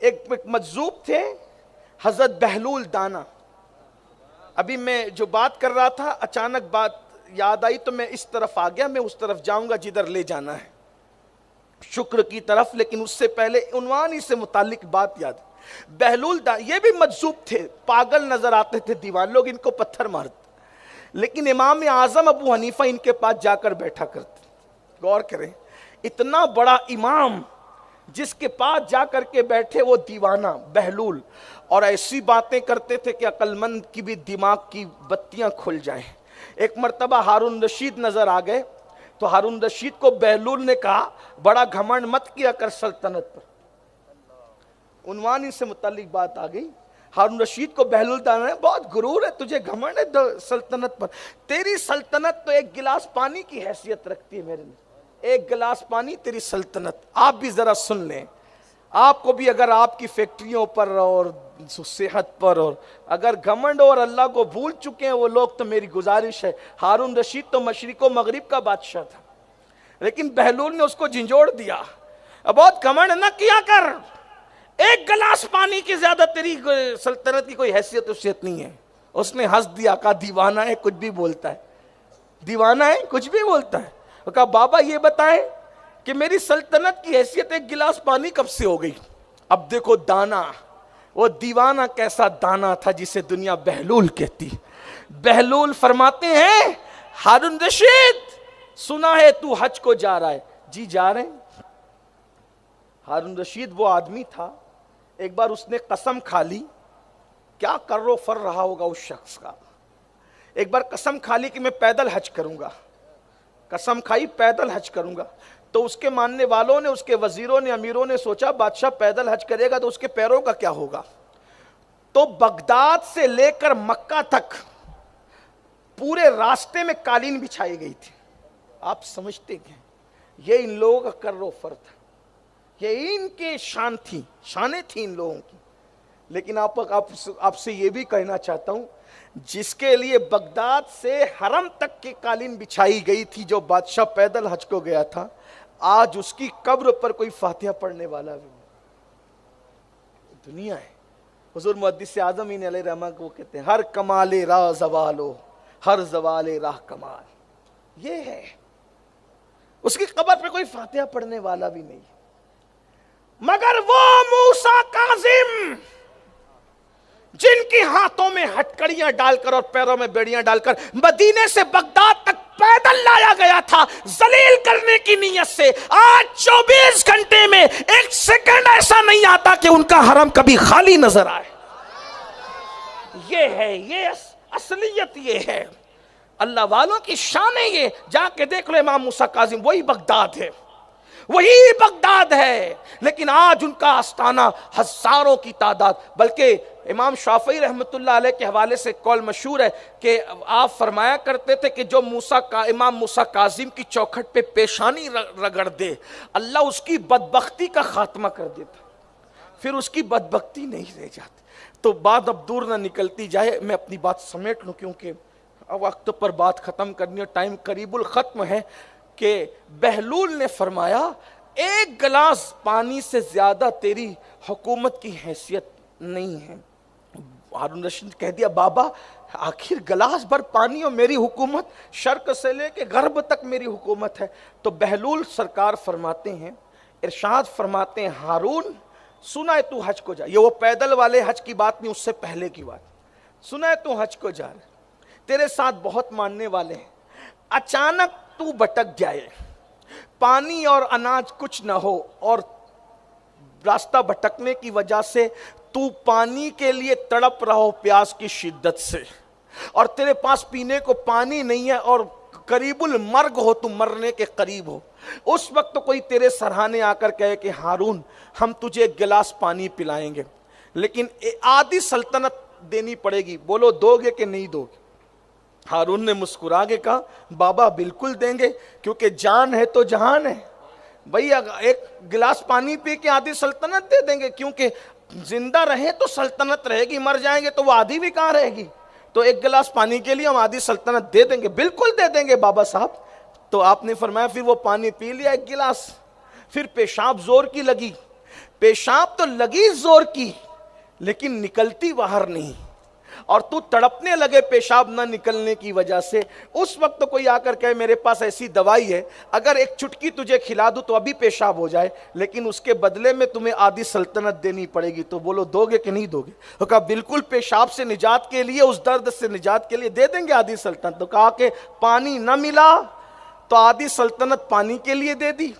ایک مجذوب تھے حضرت بہلول دانا. ابھی میں جو بات کر رہا تھا اچانک بات یاد آئی تو میں اس طرف آ گیا, میں اس طرف جاؤں گا جدھر لے جانا ہے, شکر کی طرف. لیکن اس سے پہلے عنوان ہی سے متعلق بات یاد. بہلول یہ بھی مجذوب تھے, پاگل نظر آتے تھے, دیوان لوگ ان کو پتھر مارتے, لیکن امام اعظم ابو حنیفہ ان کے پاس جا کر بیٹھا کرتے. غور کریں, اتنا بڑا امام جس کے پاس جا کر کے بیٹھے وہ دیوانہ بہلول, اور ایسی باتیں کرتے تھے کہ عقل مند کی بھی دماغ کی بتیاں کھل جائیں. ایک مرتبہ ہارون رشید نظر آ گئے تو ہارون رشید کو بہلول نے کہا بڑا گھمنڈ مت کیا کر سلطنت پر. عنوان ہی سے متعلق بات آ گئی. ہارون رشید کو بہلول دانا نے بہت غرور ہے تجھے, گھمنڈ ہے سلطنت پر. تیری سلطنت تو ایک گلاس پانی کی حیثیت رکھتی ہے میرے لیے, ایک گلاس پانی تیری سلطنت. آپ بھی ذرا سن لیں, آپ کو بھی اگر آپ کی فیکٹریوں پر اور صحت پر اور اگر گھمنڈ اور اللہ کو بھول چکے ہیں وہ لوگ, تو میری گزارش ہے, ہارون رشید تو مشرق و مغرب کا بادشاہ تھا, لیکن بہلول نے اس کو جھنجھوڑ دیا. بہت گھمنڈ نہ کیا کر, ایک گلاس پانی کی زیادہ تیری سلطنت کی کوئی حیثیت وصیت نہیں ہے. اس نے ہنس دیا, کہا دیوانہ ہے کچھ بھی بولتا ہے, دیوانہ ہے کچھ بھی بولتا ہے. کہا بابا یہ بتائیں کہ میری سلطنت کی حیثیت ایک گلاس پانی کب سے ہو گئی. اب دیکھو دانا, وہ دیوانہ کیسا دانا تھا جسے دنیا بہلول کہتی. بہلول فرماتے ہیں ہارون رشید سنا ہے تو حج کو جا رہا ہے. جی جا رہے ہیں. ہارون رشید وہ آدمی تھا, ایک بار اس نے قسم کھا لی, کیا کر رو فر رہا ہوگا اس شخص کا. ایک بار قسم کھا لی کہ میں پیدل حج کروں گا, قسم کھائی پیدل حج کروں گا. تو اس کے ماننے والوں نے, اس کے وزیروں نے, امیروں نے سوچا بادشاہ پیدل حج کرے گا تو اس کے پیروں کا کیا ہوگا. تو بغداد سے لے کر مکہ تک پورے راستے میں قالین بچھائی گئی تھی. آپ سمجھتے ہیں یہ ان لوگوں کا کر و فر تھا, یہ ان کے شان تھی, شانیں تھیں ان لوگوں کی. لیکن آپ سے یہ بھی کہنا چاہتا ہوں, جس کے لیے بغداد سے حرم تک کی قالین بچھائی گئی تھی, جو بادشاہ پیدل حج کو گیا تھا, آج اس کی قبر پر کوئی فاتحہ پڑھنے والا بھی نہیں. دنیا ہے. حضور محدث اعظم علیہ رحمہ کو کہتے ہیں ہر کمال راہ زوالو, ہر زوال راہ کمال. یہ ہے, اس کی قبر پہ کوئی فاتحہ پڑھنے والا بھی نہیں. مگر وہ موسیٰ کاظم جن کی ہاتھوں میں ہتکڑیاں ڈال کر اور پیروں میں بیڑیاں ڈال کر مدینے سے بغداد تک پیدل لایا گیا تھا ذلیل کرنے کی نیت سے, آج 24 گھنٹے میں ایک سیکنڈ ایسا نہیں آتا کہ ان کا حرم کبھی خالی نظر آئے. یہ ہے, یہ اصلیت, یہ ہے اللہ والوں کی شان ہے. یہ جا کے دیکھ لو امام موسیٰ کاظم, وہی بغداد ہے, وہی بغداد ہے. لیکن آج ان کا آستانہ ہزاروں کی تعداد. بلکہ امام شافعی رحمۃ اللہ علیہ کے حوالے سے قول مشہور ہے کہ آپ فرمایا کرتے تھے کہ جو امام موسیٰ کاظم کی چوکھٹ پہ پیشانی رگڑ دے, اللہ اس کی بدبختی کا خاتمہ کر دیتا, پھر اس کی بدبختی نہیں رہ جاتی. تو بات اب دور نہ نکلتی جائے, میں اپنی بات سمیٹ لوں کیونکہ وقت پر بات ختم کرنی ہے, ٹائم قریب الختم ہے. کہ بہلول نے فرمایا ایک گلاس پانی سے زیادہ تیری حکومت کی حیثیت نہیں ہے. ہارون رشید کہہ دیا بابا آخر گلاس بھر پانی اور میری حکومت, شرق سے لے کے غرب تک میری حکومت ہے. تو بہلول سرکار فرماتے ہیں, ارشاد فرماتے ہیں ہارون سنا ہے تو حج کو جا. یہ وہ پیدل والے حج کی بات نہیں, اس سے پہلے کی بات. سنا ہے تو حج کو جا رہے, تیرے ساتھ بہت ماننے والے ہیں, اچانک تو بھٹک جائے, پانی اور اناج کچھ نہ ہو, اور راستہ بھٹکنے کی وجہ سے تو پانی کے لیے تڑپ رہا ہو پیاس کی شدت سے, اور تیرے پاس پینے کو پانی نہیں ہے, اور قریب المرگ ہو, تو مرنے کے قریب ہو. اس وقت کوئی تیرے سرہانے آ کر کہے کہ ہارون ہم تجھے ایک گلاس پانی پلائیں گے, لیکن آدھی سلطنت دینی پڑے گی, بولو دو گے کہ نہیں دو گے. ہارون نے مسکرا کے کہا بابا بالکل دیں گے, کیونکہ جان ہے تو جہان ہے. بھئی ایک گلاس پانی پی کے آدھی سلطنت دے دیں گے, کیونکہ زندہ رہے تو سلطنت رہے گی, مر جائیں گے تو وہ آدھی بھی کہاں رہے گی. تو ایک گلاس پانی کے لیے ہم آدھی سلطنت دے دیں گے. بالکل دے دیں گے بابا صاحب. تو آپ نے فرمایا پھر وہ پانی پی لیا ایک گلاس, پھر پیشاب زور کی لگی, پیشاب تو لگی زور کی لیکن نکلتی باہر نہیں، اور تو تڑپنے لگے پیشاب نہ نکلنے کی وجہ سے، اس وقت کوئی آ کر کہے میرے پاس ایسی دوائی ہے اگر ایک چٹکی تجھے کھلا دوں تو ابھی پیشاب ہو جائے، لیکن اس کے بدلے میں تمہیں آدھی سلطنت دینی پڑے گی، تو بولو دو گے کہ نہیں دو گے؟ تو کہا بالکل، پیشاب سے نجات کے لیے، اس درد سے نجات کے لیے دے دیں گے آدھی سلطنت۔ تو کہا کہ پانی نہ ملا تو آدھی سلطنت پانی کے لیے دے دی،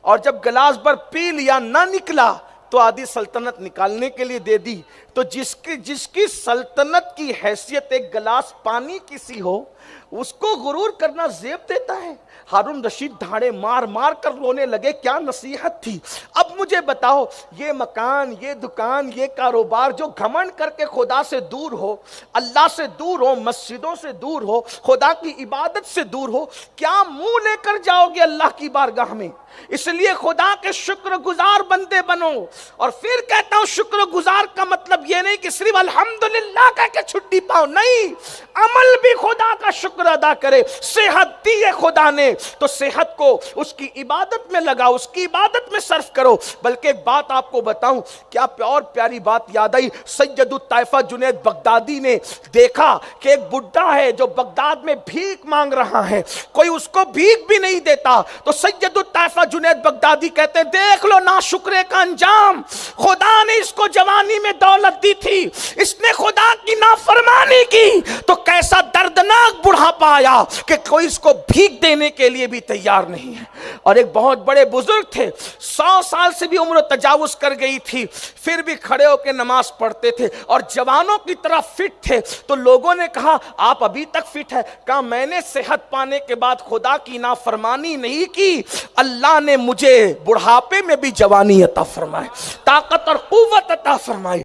اور جب گلاس بھر پی لیا نہ نکلا تو آدھی سلطنت نکالنے کے لیے دے دی۔ تو جس کی سلطنت کی حیثیت ایک گلاس پانی کی سی ہو، اس کو غرور کرنا زیب دیتا ہے۔ ہارون رشید دھاڑے مار مار کر رونے لگے، کیا نصیحت تھی۔ اب مجھے بتاؤ، یہ مکان، یہ دکان، یہ کاروبار جو گھمنڈ کر کے خدا سے دور ہو، اللہ سے دور ہو، مسجدوں سے دور ہو، خدا کی عبادت سے دور ہو، کیا منہ لے کر جاؤ گے اللہ کی بارگاہ میں؟ اس لیے خدا کے شکر گزار بندے بنو۔ اور پھر کہتا ہوں، شکر گزار کا مطلب یہ نہیں کہ صرف الحمدللہ کہہ کے چھٹی پاؤ، نہیں، عمل بھی خدا کا شکر ادا کرے۔ صحت دی ہے خدا نے تو صحت کو اس کی عبادت میں لگاؤ، اس کی عبادت میں صرف کرو۔ بلکہ ایک بات آپ کو بتاؤں، کیا اور پیاری بات یاد آئی، سید الطائفہ جنید بغدادی نے دیکھا کہ ایک بڈھا ہے جو بغداد میں بھیک مانگ رہا ہے، کوئی اس کو بھیک بھی نہیں دیتا، تو سید الطائفہ جنید بغدادی کہتے ہیں دیکھ لو ناشکرے کا انجام، خدا نے اس کو جوانی میں دولت دی تھی، اس نے خدا کی نافرمانی کی تو کیسا دردناک بڑھاپا آیا کہ کوئی اس کو بھیک دینے کے لیے بھی تیار نہیں ہے۔ اور ایک بہت بڑے بزرگ تھے، 100 سال سے بھی عمر تجاوز کر گئی تھی، پھر بھی کھڑے ہو کے نماز پڑھتے تھے اور جوانوں کی طرح فٹ تھے۔ تو لوگوں نے کہا آپ ابھی تک فٹ ہے؟ کہا میں نے صحت پانے کے بعد خدا کی نافرمانی نہیں کی، اللہ نے مجھے بڑھاپے میں بھی جوانی عطا فرمائے، طاقت اور قوت عطا فرمائی۔